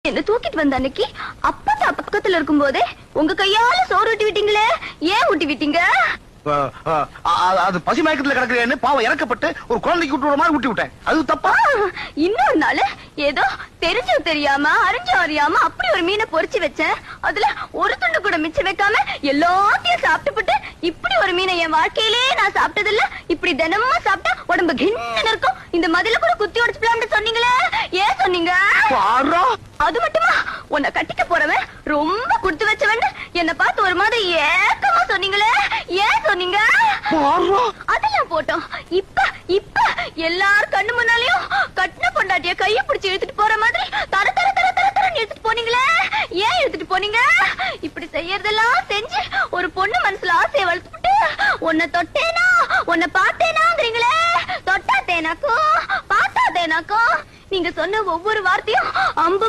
என்ன தூக்கிட்டு வந்த அன்னைக்கு அப்பா பக்கத்துல இருக்கும் போதே உங்க கையால சோறு ஊட்டி விட்டீங்களே, ஏன் ஊட்டி விட்டீங்க? அது பசி மயக்கத்துல கிடக்குறேன்னு பாவம் இறக்கப்பட்டு ஒரு குழந்தைக்கு விட்டு மாதிரி ஊட்டி விட்டேன். அது தப்பா? இன்னொரு நாள் ஏதோ தெரிஞ்சோ தெரியாம அறிஞ்சோ அறியாம அப்படி ஒரு மீனை பொரிச்சு வச்சேன். அதுல ஒரு துண்டு கூட மிச்சம் வைக்காம எல்லாத்தையும் சாப்பிட்டுப்பட்டு இப்படி ஒரு மீனை என் வாழ்க்கையிலே நான் சாப்பிட்டது இல்ல. இப்படி தினமும் சாப்பிட்டா உடம்பு கிண்ணன்னு இருக்கும். இந்த மதில கூட குத்தி உடைச்சுக்கலாம்னு சொன்னீங்களே, ஏன் சொன்னீங்க? அது மட்டுமா, உன்னை கட்டிக்க போறவன் ரொம்ப குடுத்து வச்சவன் என்ன பார்த்து ஒரு மாதிரி ஏக்கமா சொன்னீங்களே, ஏன் சொன்னீங்க? அதெல்லாம் போட்டோம். இப்ப இப்ப எல்லார் கண்ணு முன்னாலையும் கட்டின பொண்டாட்டிய கைய பிடிச்சு இழுத்துட்டு போற மாதிரி தர தர தர தர தரன்னு இழுத்துட்டு போனீங்களே, ஏன் இழுத்துட்டு போனீங்க? இப்படி செய்யறதெல்லாம் செஞ்சு ஒரு பொண்ணு மனசுல ஆசையை வளர்த்துட்டு உன்னை தொட்டேனா உன்னை பார்த்தேனாங்கிறீங்களே. தொட்டா தேனாக்கும் பார்த்தா தேனாக்கும். நீங்க சொன்ன ஒவ்வொரு வார்த்தையும் அம்பு